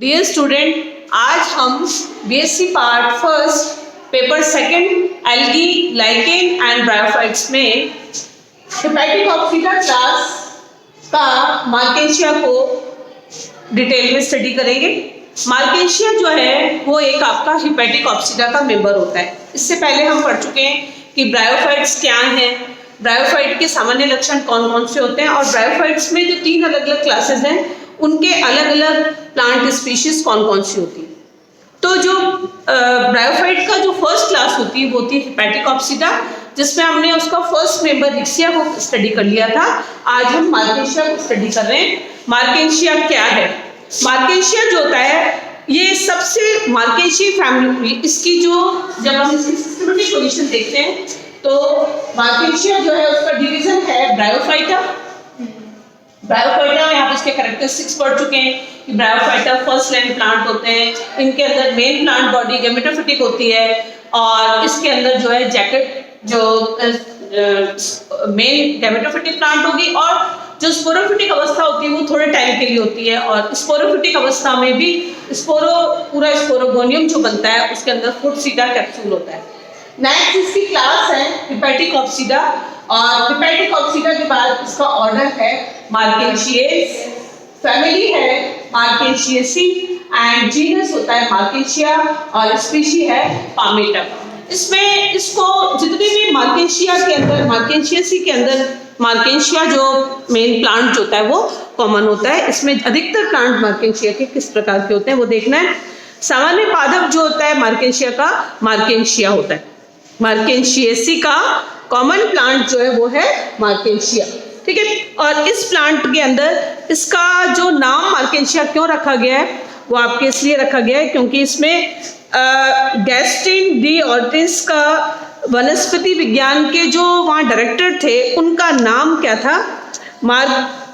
Dear student, आज हम BSc part first paper second algae, lichen and bryophytes में hepatic ऑक्सीडा class का मार्केशिया को डिटेल में स्टडी करेंगे। मार्केशिया जो है वो एक आपका हेपेटिक ऑक्सीडा का मेंबर होता है। इससे पहले हम पढ़ चुके हैं कि ब्रायोफाइट्स क्या हैं, ब्रायोफाइट के सामान्य लक्षण कौन कौन से होते हैं और ब्रायोफाइट्स में जो 3 अलग अलग क्लासेस हैं उनके अलग अलग प्लांट स्पीशीज कौन कौन सी होती है। तो जो ब्रायोफाइट का जो फर्स्ट क्लास होती है वो होती है हेपेटिक ऑक्सीडा, जिसमें हमने उसका फर्स्ट मेंबर रिक्सिया को स्टडी कर लिया था। आज हम मार्केशिया को स्टडी कर रहे हैं। मार्केशिया क्या है? मार्केशिया जो होता है ये सबसे मार्केशिया फैमिली, इसकी जो जब हम इसकी सिस्टमेटिक पोजीशन देखते हैं तो मार्केशिया जो है उसका डिवीजन है ब्रायोफाइटा। ब्रायोफाइटा यहाँ पे इसके कैरेक्टरिस्टिक्स पढ़ चुके हैं कि ब्रायोफाइटा फर्स्ट लाइन प्लांट होते हैं। इनके अंदर मेन प्लांट बॉडी गैमेटोफिटिक होती है और इसके अंदर जो है जैकेट जो मेन गैमेटोफिटिक प्लांट होगी और जो स्पोरोफिटिक अवस्था होती है वो थोड़े टाइम के लिए होती है। और स्पोरोफिटिक अवस्था में भी पूरा स्पोरोगोनियम जो बनता है उसके अंदर फुट सीडा कैप्सूल होता है। नेक्स्ट इसकी क्लास है हेपेटिक ऑक्सीडा और हेपेटिक ऑक्सीडा के बाद इसका ऑर्डर है मार्केशियस, फैमिली है मार्केशियसी एंड जीनस होता है मार्केशिया और स्पीशी है पामेटा। इसमें इसको जितने भी मार्केशिया के अंदर मार्केशियसी के अंदर मार्केशिया जो मेन प्लांट जो होता है वो कॉमन होता है। इसमें अधिकतर प्लांट मार्केशिया के किस प्रकार के होते हैं वो देखना है। सामान्य पादप जो होता है मार्केशिया का मार्केशिया होता है। मार्केशियसी का कॉमन प्लांट जो है वो है मार्केशिया, ठीक है। और इस प्लांट के अंदर इसका जो नाम मार्केशिया क्यों रखा गया है वो आपके इसलिए रखा गया है क्योंकि इसमें गैस्टिन डी ऑर्टिस का वनस्पति विज्ञान के जो वहाँ डायरेक्टर थे उनका नाम क्या था?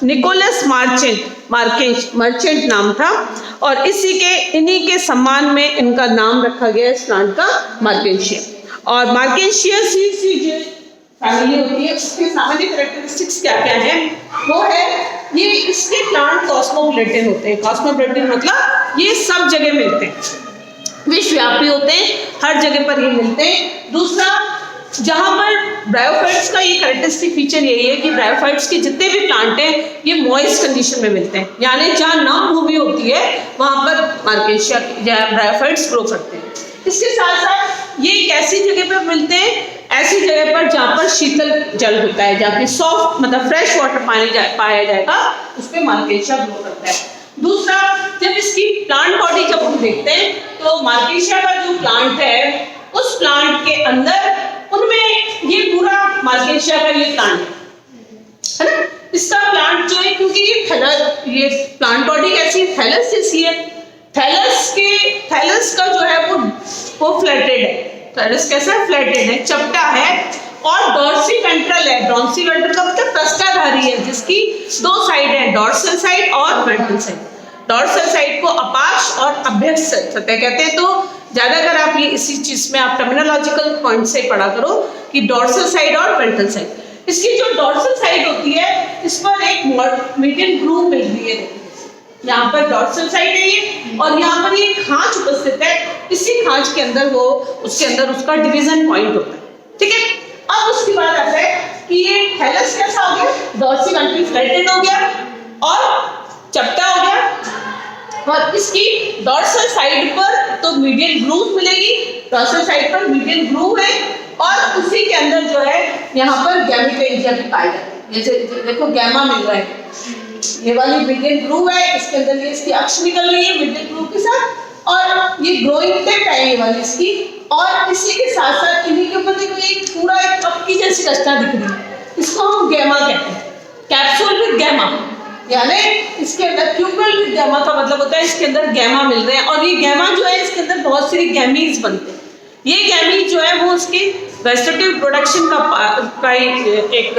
निकोलस मर्चेंट नाम था और इन्हीं के सम्मान में इनका नाम रखा गया इस प्लांट का मार्केशिया। और मार्केशियसी जो फैमिली होती है उसके सामान्य कैरेक्टरिस्टिक्स क्या क्या है वो है ये इसके प्लांट कॉस्मोपोलिटन होते हैं। कॉस्मोपोलिटन मतलब ये सब जगह मिलते हैं, विश्वव्यापी होते हैं, हर जगह पर ये मिलते हैं। दूसरा, जहां पर ब्रायोफाइट्स का ये कैरेक्टरिस्टिक फीचर यही है कि ब्रायोफाइट्स के जितने भी प्लांट हैं ये मॉइस्ट कंडीशन में मिलते हैं, यानी जहां नम भूमि होती है वहां पर मार्केशिया ब्रायोफाइट्स ग्रो करते हैं। इसके साथ साथ ये एक ऐसी जगह पर मिलते हैं, ऐसी जगह पर जहाँ पर शीतल जल होता है, जहाँ पे सॉफ्ट मतलब फ्रेश वाटर पाया जाएगा उस पर मार्केशिया ग्रो करता है। दूसरा, जब इसकी प्लांट बॉडी जब हम देखते हैं तो मार्केशिया का जो प्लांट है उस प्लांट के अंदर उनमें ये पूरा मार्केशिया का ये प्लांट है ना। इसका प्लांट जो है क्योंकि ये प्लांट बॉडी कैसी है? थैलस जैसी है। थैलस का जो है वो फ्लैटेड है। थैलस कैसा है? फ्लैटेड है, चपटा है और डॉर्सीवेंट्रल है। डॉर्सीवेंट्रल का मतलब पृष्ठधारी है जिसकी 2 साइड है, डॉर्सल साइड और वेंट्रल साइड। डॉर्सल साइड को अपाक्ष और अभ्यस्त सतह कहते हैं। तो ज्यादातर आप ये इसी चीज में आप टर्मिनोलॉजिकल पॉइंट से पढ़ा करो कि डॉर्सल साइड और वेंट्रल साइड। इसकी जो डॉर्सल साइड होती है इस पर एक मीडियन ग्रूव मिल रही है। यहाँ पर डॉर्सल साइड है ये और यहाँ पर ये खांच उपस्थित है। इसी खांच के अंदर उसके अंदर उसका डिवीजन पॉइंट होता है, ठीक है। अब उसके बाद आता है कि ये थैलस कैसा हो गया? डॉर्सीवेंट्रल फ्लैटेड हो गया और चपटा हो गया और इसकी डॉर्सल साइड पर तो मीडियन ग्रूव मिलेगी। डॉर्सल साइड पर मीडियन ग्रूव है और उसी के अंदर जो है यहाँ पर गैमेटेजिया भी पाई जाती है। जैसे देखो गैमा मिल रहा है, ये वाली मीडियन ग्रूव है, इसके अंदर ये इसकी अक्ष निकल रही है मीडियन ग्रूव के साथ और ये ग्रोइंग टिप है ये वाली इसकी। और इसी के साथ साथ इन्हीं के ऊपर देखो एक पूरा एक कप की जैसी रचना दिख रही है, इसको हम गैमा कहते हैं। कैप्सूल विद गैमा, यानी इसके अंदर क्यूपल विद गैमा का मतलब होता है इसके अंदर गैमा मिल रहे हैं और ये गैमा जो है इसके अंदर बहुत सारी गैमीज बनते हैं। ये गैमीज जो है वो उसकी वेजिटेटिव प्रोडक्शन का एक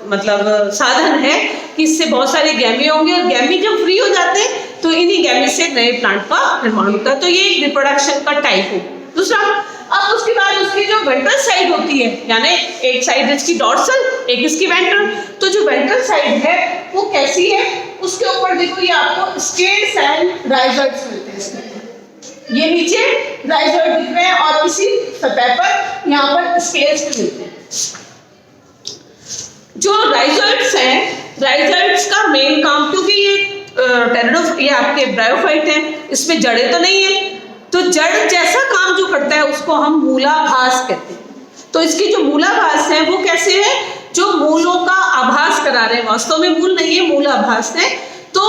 मतलब साधन है कि इससे बहुत सारे गैमी होंगे और गैमी जब फ्री हो जाते हैं तो इन्हीं गैमी से नए प्लांट का निर्माण होता है। तो ये एक रिप्रोडक्शन का टाइप हो। दूसरा, अब उसके बाद उसकी जो वेंट्रल साइड होती है, यानी एक साइड इसकी डॉर्सल एक इसकी वेंट्रल। तो जो वेंट्रल साइड है वो कैसी है? उसके ऊपर देखो ये आपको स्केल्स एंड राइजर्स मिलते हैं। ये नीचे राइजोइड दिख रहे हैं और इसी सतह पर यहाँ पर स्केल्स भी मिलते हैं। जो राइजोइड्स हैं, राइजोइड्स का मेन काम, क्योंकि ये ये आपके ब्रायोफाइट हैं, इसमें जड़ें तो नहीं है, तो जड़ जैसा काम जो करता है उसको हम मूलाभास कहते हैं। तो इसकी जो मूलाभास है वो कैसे है, जो मूलों का आभास करा रहे हैं, वास्तव में मूल नहीं है, मूलाभास है। तो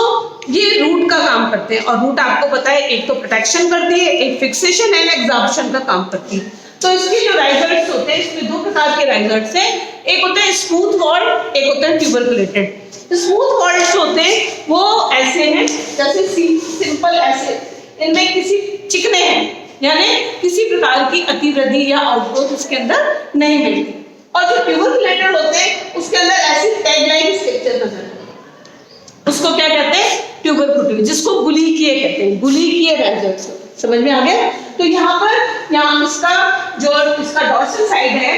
ये रूट का काम करते हैं, और रूट आपको पता है एक तो प्रोटेक्शन करती है, एक फिक्सेशन एंड एग्जॉर्प्शन का काम करती है। तो इसके जो राइजोइड्स होते हैं, इसमें दो प्रकार के राइजोइड्स हैं, एक होता है स्मूथ वॉल्ड, एक होता है ट्यूबरकुलेटेड। स्मूथ वॉल्ड्स होते हैं वो ऐसे हैं जैसे सिंपल ऐसे, इनमें किसी चिकने हैं, यानी किसी प्रकार की अतिवृद्धि या आउटग्रोथ इसके अंदर नहीं मिलती। और जो ट्यूबरकुलेटेड होते हैं उसके अंदर ऐसी टैग लाइन स्ट्रक्चर नजर आते हैं, उसको क्या कहते हैं, ट्यूबरकुलेटेड, जिसको गुलीकीय कहते हैं, गुलीकीय राइजोइड्स। समझ में आ गया? तो यहाँ इसका जो इसका डॉर्सल साइड है,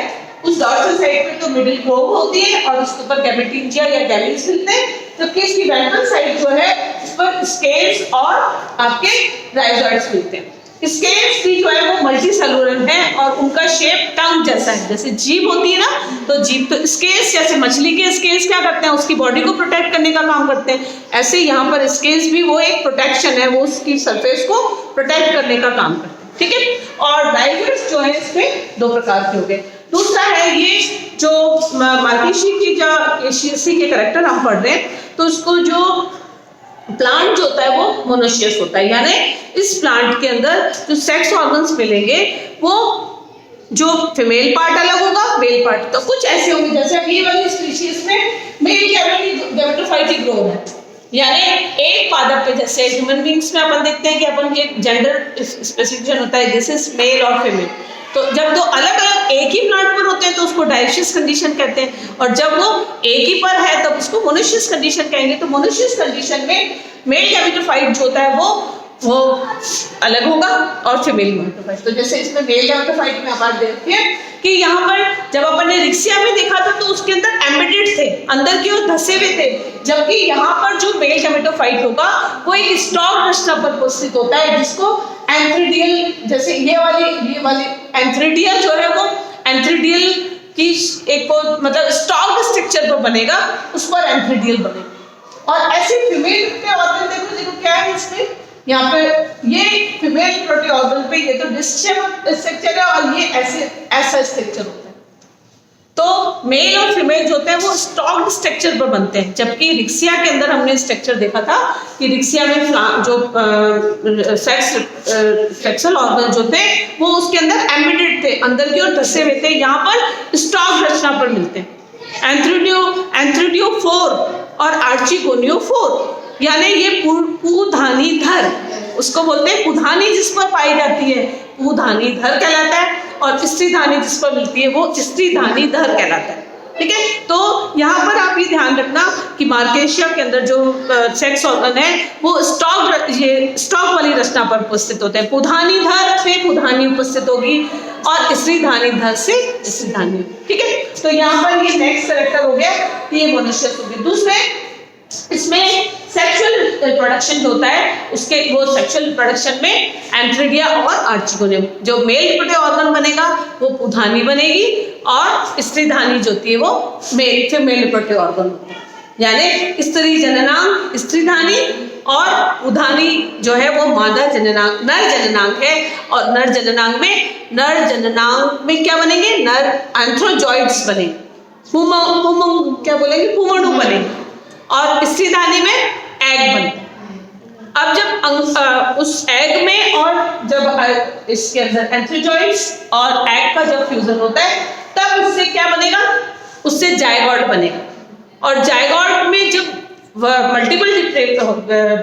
उस डॉर्सल साइड पे तो मिडिल ग्लोब होती है और उसके ऊपर गैमेटिंजिया या गैमेट्स मिलते हैं, जबकि इसकी वेंट्रल साइड जो है उस पर स्केल्स और आपके राइजोइड्स मिलते हैं। स्केल्स भी जो है वो मल्टी सेलुलर है और उनका शेप टंग जैसा है, जैसे जीभ होती है ना, तो जीभ, तो स्केल्स जैसे मछली के स्केल्स क्या करते हैं, उसकी बॉडी को प्रोटेक्ट करने का काम करते हैं, ऐसे यहाँ पर स्केल्स भी वो एक प्रोटेक्शन है, वो उसकी सरफेस को प्रोटेक्ट करने का काम करते हैं। ठीक है, और राइजोइड्स जो है इसमें दो प्रकार के हो गए। दूसरा है ये जो मार्केशी की जो एशियसी के कैरेक्टर हम पढ़ रहे हैं, तो उसको जो प्लांट जो होता है वो मोनोशियस होता है, यानी इस प्लांट के अंदर जो सेक्स ऑर्गन्स मिलेंगे वो जो फीमेल पार्ट अलग होगा, मेल पार्ट तो कुछ ऐसे होंगे, जैसे ये वाली स्पीशीज में मेल गैमेटोफाइट ही ग्रो है, यानी एक पादप पे, जैसे ह्यूमन बींग्स में अपन देखते हैं कि अपन के जेंडर स्पेसिफिकेशन होता है, दिस इज मेल और फीमेल। तो जब दो अलग अलग एक ही प्लांट पर होते हैं तो उसको डायशियस कंडीशन कहते हैं, और जब वो एक ही पर है तब उसको मोनोशियस कंडीशन कहेंगे। तो मोनोशियस कंडीशन में मेल गैमेटोफाइट जो होता है वो अलग होगा और फीमेल गैमेटोफाइट। तो जैसे इसमें मेल गैमेटोफाइट में आप देखते हैं कि यहाँ पर जब अपन ने रिक्सिया में देखा था तो उसके अंदर एम्बेडेड थे, अंदर की ओर धसे हुए थे, जबकि यहाँ पर जो मेल गैमेटोफाइट होगा वो एक स्टॉक रचना पर उपस्थित होता है, जिसको एंथ्रीडियल, जैसे ये वाली एंथ्रीडिया जो है वो एंथ्रीडियल की एक मतलब स्टॉक स्ट्रक्चर पर बनेगा, उस पर एंथ्रीडियल बनेगा। और ऐसे फीमेल के ऑर्गन देखो क्या है इसमें, यहाँ पे ये फीमेल प्रोटी ऑर्गन पे ये तो डिस्क स्ट्रक्चर है और ये ऐसा स्ट्रक्चर होता है। तो मेल और फीमेल जो होते हैं वो स्टॉक्ड स्ट्रक्चर पर बनते हैं, जबकि रिक्सिया के अंदर हमने स्ट्रक्चर देखा था कि रिक्सिया में जो सेक्सुअल ऑर्गन जो थे वो उसके अंदर एम्बेडेड थे, अंदर की ओर धसे हुए थे, यहाँ पर स्टॉक रचना पर मिलते हैं। एंथ्रीडियोफोर और आर्चिगोनियोफोर, यानी ये पुधानीधर, उसको बोलते हैं पुधानी जिस पर पाई जाती है पुधानीधर कहलाता है, और स्त्रीधानी जिस पर मिलती है वो स्त्रीधानीधर कहलाता है। ठीक है, तो यहाँ पर आप ये ध्यान रखना कि मार्केशिया के अंदर जो सेक्स ऑर्गन है वो स्टॉक वाली रचना पर उपस्थित होते हैं, पुधानीधर से पुधानी उपस्थित होगी और स्त्रीधानीधर से स्त्रीधानी। ठीक है, तो यहाँ पर ये नेक्स्ट कैरेक्टर हो गया, ये मोनोशियस हो गया। दूसरे इसमें सेक्सुअल रिप्रोडक्शन जो होता है उसके वो सेक्सुअल रिप्रोडक्शन में एंथ्रीडिया और आर्चिगोनियम, जो मेल रिप्रोडक्टिव ऑर्गन बनेगा वो पुधानी बनेगी और स्त्रीधानी जो होती है वो फीमेल रिप्रोडक्टिव ऑर्गन होता है, यानी स्त्री जननांग स्त्रीधानी और पुधानी जो है वो मादा जननांग नर जननांग है, और नर जननांग में क्या बनेंगे, नर एंथ्रोजॉइड्स बनेंगे, क्या बोलेंगे, पुमणु बनेंगे, और स्त्रीधानी में एग बनता है। अब जब उस एग में और जब इसके अंदर एंथ्रोजॉइड्स और एग का जब फ्यूजन होता है तब उससे क्या बनेगा, उससे जायगोट बनेगा, और जायगोट में जब मल्टीपल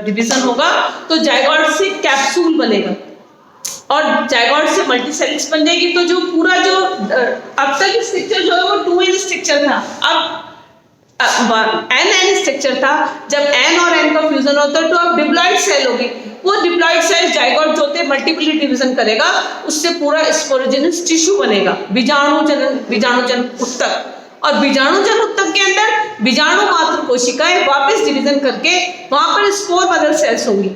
डिवीजन होगा तो जायगोट से कैप्सूल बनेगा और जायगोट से मल्टीसेलिस बन जाएगी। तो जो पूरा जो अब तक स्ट्रक्चर जो है वो 2n स्ट्रक्चर था, अब n स्ट्रक्चर था, जब n और n का फ्यूजन होता है तो अब डिप्लॉइड सेल होगी, वो डिप्लॉइड सेल जायगोट जो होते मल्टीपली डिवीजन करेगा, उससे पूरा स्पोरोजेनस टिश्यू बनेगा, बीजाणुजन उत्तक, और बीजाणुजन उत्तक के अंदर बीजाणु मात्र कोशिकाएं वापस डिवीजन करके वहां पर स्पोर मदर सेल्स होंगी,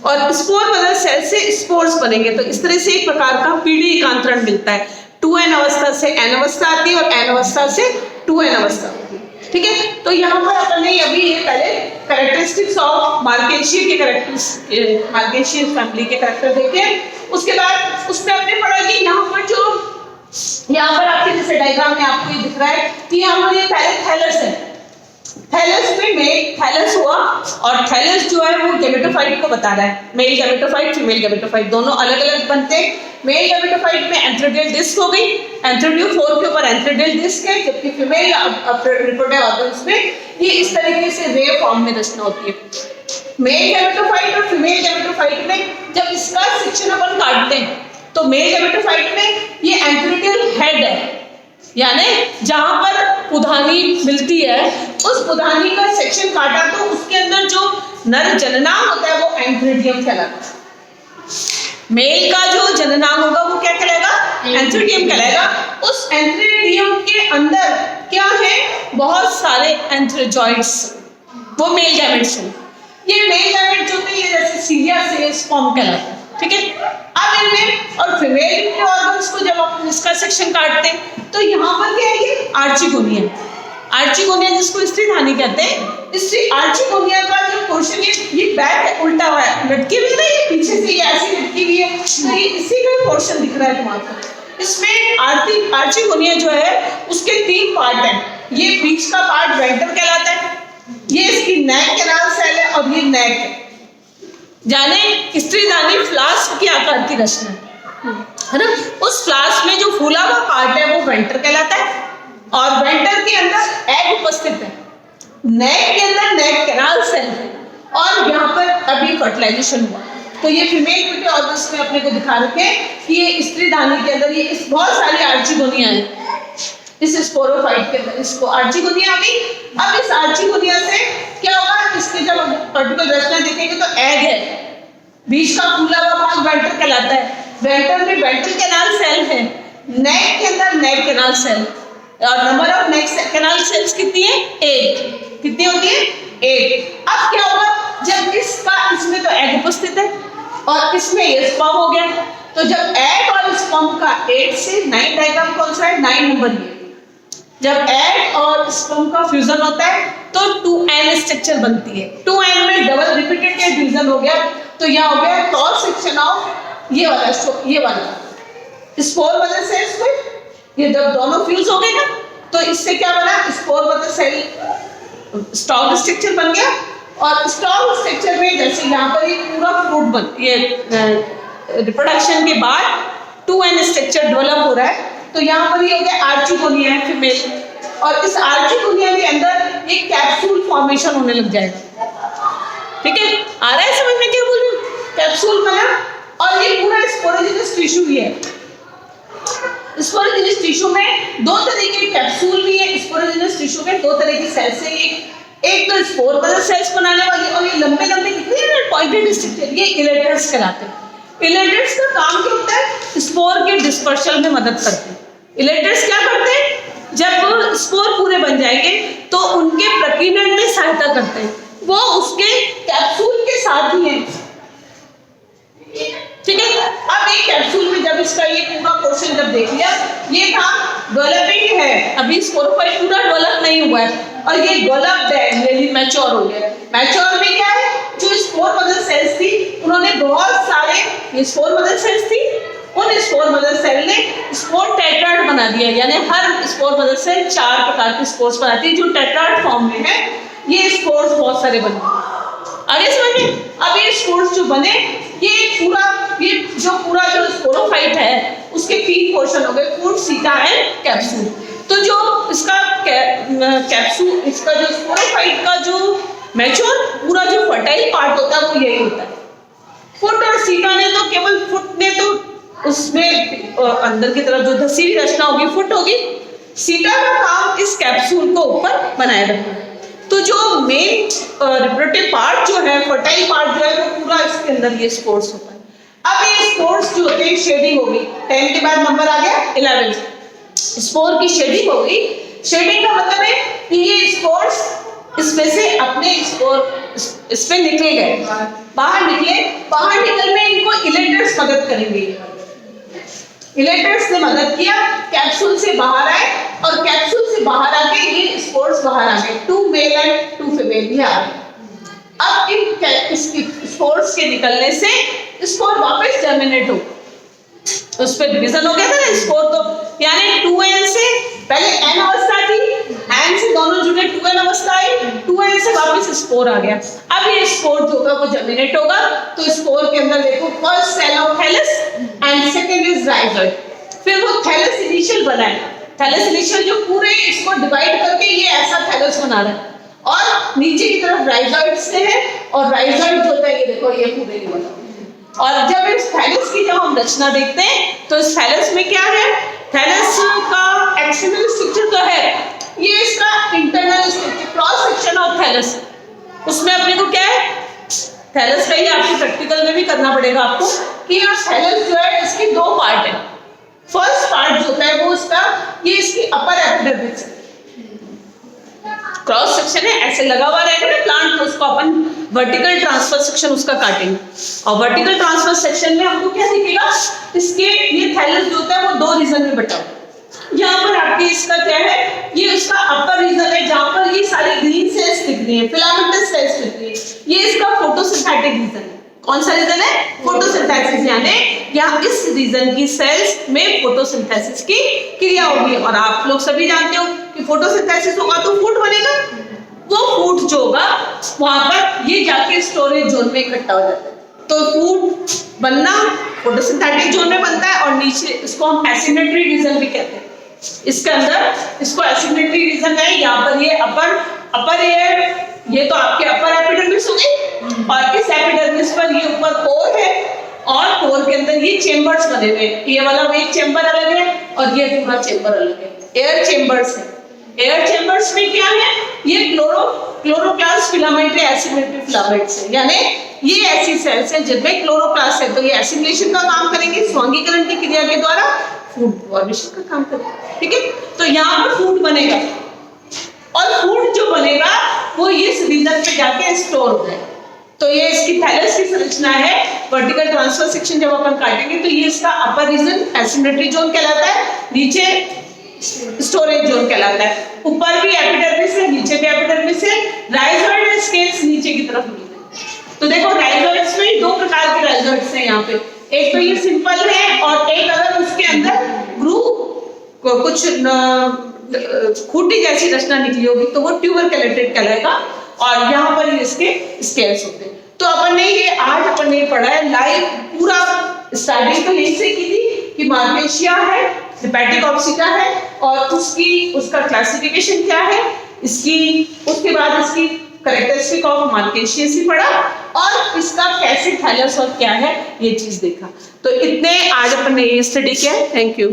और स्पोर मदर सेल से स्पोर्स बनेंगे। तो इस तरह से एक प्रकार का पीढ़ी एकांतरण मिलता है। 2n अवस्था से n अवस्था आती है और n अवस्था से 2n अवस्था होती है। ठीक है, तो यहाँ पर अपन ने अभी ये पहले कैरेक्टरिस्टिक्स ऑफ मार्केशिया के कैरेक्टर्स, मार्केशिया फैमिली के कैरेक्टर देखे। उसके बाद उसमें आपने पढ़ा कि यहाँ पर आपके जैसे डायग्राम में आपको ये दिख रहा है कि यहाँ पर ये पहले थैलस है। थैलस में मेल थैलस हुआ और थैलस जो है वो गैमेटोफाइट को बता रहा है। मेल गैमेटोफाइट, फीमेल गैमेटोफाइट दोनों अलग अलग बनते हैं। मेल गैमेटोफाइट में एंथ्रोडियल डिस्क हो गई, एंथ्रोडियो 4 के ऊपर एंथ्रोडियल डिस्क है, जबकि फीमेल रिप्रोडक्टिव ऑर्गन्स में ये इस तरीके से रे फॉर्म में रचना होती है। मेल गैमेटोफाइट और फीमेल गैमेटोफाइट में जब इसका सेक्शन अपन काटते हैं तो मेल गैमेटोफाइट में ये एंथ्रोडियल हेड है, यानी जहां पर पुधानी मिलती है उस पुधानी का सेक्शन काटा तो उसके अंदर जो नर जननांग होता है वो एंथ्रिडियम कहलाता है। मेल का जो जननांग होगा वो क्या कहलाएगा? एंथ्रिडियम कहलाएगा। उस एंथ्रिडियम के अंदर क्या है? बहुत सारे एंथ्रोजॉइड्स, वो मेल गैमेट्स हैं। ये मेल गैमेट जो है ये जैसे सीरिया से स्पर्म कहलाता है। ठीक है, अब इनमें और फीमेल ऑर्गन्स को जब आप इसका सेक्शन काटते हैं तो यहाँ पर क्या है? ये आर्चिगोनिया, आर्चिगोनिया जिसको स्त्रीधानी कहते हैं। इस आर्चिगोनिया का जो पोर्शन ये बैक है, उल्टा हुआ है, लटकी हुई है, ये पीछे से ये ऐसी लटकी हुई है, तो ये इसी का पोर्शन दिख रहा है तुम्हारे। इसमें आर्चिगोनिया जो है उसके 3 पार्ट हैं। ये बीच का पार्ट वेंटर कहलाता है, ये इसकी नेक कैनाल सेल है और ये नेक है। जाने स्त्रीधानी फ्लास्क के आकार की रचना है ना। उस फ्लास्क में जो फूला हुआ पार्ट है वो वेंटर कहलाता है और वेंटर के अंदर एग उपस्थित है। नेक के अंदर नेक कैनाल सेल है और यहाँ पर अभी फर्टिलाइजेशन हुआ। तो ये फीमेल ब्यूटी ऑर्गन्स में अपने को दिखा रखे कि ये स्त्रीधानी के अंदर ये इस बहुत सारी आर्चिगोनिया है इस स्पोरोफाइट के अंदर। इसको आर्चिगोनिया आ गई। अब इस आर्चिगोनिया से क्या होगा? इसके जब पर्टिकुलर रचना देखेंगे तो एग है, बीच का फूला हुआ भाग वेंटर कहलाता है। वेंटर में वेंट्रल कैनाल सेल है, नेक के अंदर नेक कैनाल सेल और number of neck canal cells कितनी है? 8। कितनी होती है? 8। अब क्या होगा? जब इसमें तो एग उपस्थित है और इसमें ये स्पर्म हो गया, तो जब एग और स्पर्म का 8 से 9 डायग्राम कौन सा है? 9 नंबर ये। जब एग और स्पर्म का फ्यूजन होता है तो 2n स्ट्रक्चर बनती है। 2n में डबल रिपीटेड फ्यूजन हो गया तो यह हो गया क्रॉस सेक्शन ऑफ ये वाला स्पोर मदर सेल्स में। ये जब दोनों फ्यूज हो गए ना तो इससे क्या बना? Spore mother cell stalk structure बन गया और स्टॉक स्ट्रक्चर में जैसे यहाँ पर एक पूरा फ्रूट ये रिप्रोडक्शन के बाद 2n स्ट्रक्चर डेवलप हो रहा है। तो यहाँ पर ये हो गया आर्चिगोनिया है फीमेल और इस आर्चिगोनिया के अंदर एक कैप्सूल फॉर्मेशन होने लग जाएगा। ठीक है, आ रहा है समझ में क्या बोल रही हूँ? कैप्सूल बना और ये पूरा स्पोरोजिनस टिश्यू भी है। स्पोरोजिनस टिश्यू में 2 तरह के कैप्सूल भी है। स्पोरोजिनस टिश्यू में 2 तरह की सेल्स है। एक तो स्पोर मदर सेल्स बनाने वाली और ये लंबे लंबे दिखते हैं ना पॉइंटेड स्ट्रक्चर, ये इलेटर्स कहलाते हैं। इलेटर्स का काम क्या होता है? स्पोर के डिस्पर्सल में मदद करते हैं। इलेटर्स क्या करते हैं? जब स्पोर पूरे बन जाएंगे तो उनके प्रकीर्णन में सहायता करते हैं, वो उसके कैप्सूल के साथ ही है। ठीक है, अब एक कैप्सूल में जब इसका ये पूरा पोर्शन जब देख लिया, ये था डेवलपिंग है, अभी स्पोरोफाइट पूरा डेवलप नहीं हुआ है और ये डेवलप्ड है, रियली मैच्योर हो गया। मैच्योर में क्या है? जो स्पोर मदर सेल्स थी उन्होंने बहुत सारे ये स्पोर मदर सेल्स थी, उन स्पोर मदर सेल ने स्पोर टेट्राड बना दिया, यानी हर स्पोर मदर सेल 4 प्रकार के स्पोर्स बनाती है जो टेट्राड फॉर्म में है। ये स्पोर्स बहुत सारे बने। आगे समझिए, अब ये स्पोर्स जो बने ये पूरा जो स्पोरोफाइट है उसके 3 पोर्शन हो गए, फूड, सीटा एंड कैप्सूल। तो जो इसका कैप्सूल, इसका जो स्पोरोफाइट का जो मैच्योर पूरा जो फर्टाइल पार्ट होता है वो यही होता है। फुट और सीटा ने तो केवल फुट ने तो उसमें अंदर की तरफ जो धसीली रचना होगी फुट होगी, सीटा का काम इस कैप्सूल को ऊपर बनाए रखना। तो जो मेन रिप्रोडक्टिव पार्ट जो है, फर्टाइल पार्ट जो है वो पूरा इसके अंदर ये स्पोर्स होता है। अब ये स्पोर्स जो होते हैं शेडिंग होगी, 10 के बाद नंबर आ गया 11, स्पोर की शेडिंग होगी। शेडिंग का मतलब है कि ये स्पोर्स इसमें से अपने इस पे निकल गए, बाहर निकले, बाहर निकल में इनको इलेक्ट्रस मदद करेंगे। इलेक्ट्रस ने मदद किया, कैप्सूल से बाहर आए और कैप्सूल से बाहर आके ये स्पोर्स बाहर आ गए, 2 मेल एंड 2 फीमेल भी आ गए। अब इन स्पोर्स के निकलने से स्पोर वापस जर्मिनेट हो, उस पर डिवीजन हो गया था ना स्पोर, तो यानी 2n से पहले n अवस्था थी, n से दोनों जुड़े 2n अवस्था आई, 2n से वापस स्पोर आ गया। अब ये स्पोर जो होगा वो जर्मिनेट होगा, तो स्पोर के अंदर देखो first cell of thallus and second is rhizoid, फिर वो थैलस इनिशियल बना है, थैलस इनिशियल जो पूरे इसको डिवाइड करके ये ऐसा थैलस बना रहा है, और नीचे की तरफ राइजोइड से है, और राइजोइड जो होता है ये देखो ये पूरे नहीं बना। और जब इस थैलस की जब हम रचना देखते हैं तो इस थैलस में क्या है, थैलस का एक्सटर्नल स्ट्रक्चर तो है, ये इसका internal structure, cross section of thallus, उसमें अपने को क्या है, थैलस का ही आपके प्रैक्टिकल में भी करना पड़ेगा आपको कि ये थैलस जो है इसके 2 पार्ट है। फर्स्ट पार्ट जो होता है वो इसका, ये इसकी अपर एपिडर्मिस है, क्रॉस सेक्शन है, ऐसे लगा हुआ रहेगा ना प्लांट, तो उसको अपन वर्टिकल ट्रांसफर सेक्शन उसका काटेंगे, और वर्टिकल ट्रांसफर सेक्शन में हमको क्या दिखेगा, इसके ये थैलस जो होता है वो 2 रीजन में बटा हुआ। यहाँ पर आपके इसका क्या है, ये उसका अपर रीजन है जहाँ पर ये सारी ग्रीन सेल्स दिख रही है, फिलामेंटस सेल्स दिख रही है, ये इसका फोटोसिंथेटिक रीजन है। कौन सा रीजन है, फोटोसिंथेसिस, यानी यहाँ इस रीजन की सेल्स में फोटोसिंथेसिस की क्रिया होगी। और आप लोग सभी जानते हो कि फोटोसिंथेसिस होगा तो फूड बनेगा, वो फूड जो होगा वहां पर ये जाके स्टोरेज जोन में इकट्ठा हो जाता है, तो फूड बनना फोटोसिंथेटिक जोन में बनता है, और नीचे इसको हम एसिमेट्री रीजन भी कहते हैं। इसके अंदर इसको एसिमेट्री रीजन है, यहाँ पर ये अपर एयर, ये तो आपके अपर एपिडर्मिस हो गई, और इस एपिडर्मिस पर ये ऊपर कोर है, और कोर के अंदर ये चेंबर्स बने हुए हैं, ये वाला एक चेंबर अलग है और ये पूरा चेंबर अलग है, एयर चेंबर्स है। एयर चेंबर्स में क्या है, ये क्लोरोप्लास्ट फिलामेंट है, एसिमेट्री फिलामेंट्स है, यानी ये ऐसी सेल्स हैं जिनमें क्लोरोप्लास्ट है, तो ये एसिमिलेशन का काम करेंगे, स्वांगीकरण की क्रिया के द्वारा फूड फॉर्मेशन का काम करेंगे, ठीक है। तो यहाँ पर फूड बनेगा, और फूड जो बनेगा वो इस रीजन पे जाके स्टोर हो जाएगा। तो ये इसकी थैलस की संरचना है, वर्टिकल ट्रांसफर सेक्शन जब अपन काटेंगे तो ये इसका अपर रीजन एसिमेट्री जोन कहलाता है, नीचे स्टोरेज जोन कहलाता है, ऊपर भी एपिडर्मिस है, नीचे भी एपिडर्मिस है, राइजोइड स्केल्स नीचे की तरफ मिलते हैं। तो देखो राइजोइड्स में 2 प्रकार के राइजोइड्स हैं यहाँ पे, एक तो ये सिंपल है, और एक अगर उसके अंदर ग्रूव कुछ खूंटी जैसी रचना निकली होगी तो वो ट्यूबरकुलेटेड कहलाएगा, और यहाँ पर इसके स्केल्स होते हैं। तो अपन ने ये आज अपन ने पढ़ा है लाइव, पूरा स्टार्टिंग तो यही से की थी कि मार्केशिया है, हेपेटिक ऑप्सिका है, और उसका क्लासिफिकेशन क्या है, इसकी उसके बाद इसकी कैरेक्टरिस्टिक ऑफ मार्केशियस ही पढ़ा, और इसका कैसे थैलस और क्या है ये चीज देखा। तो इतने आज अपन ने ये स्टडी किया है। Thank you.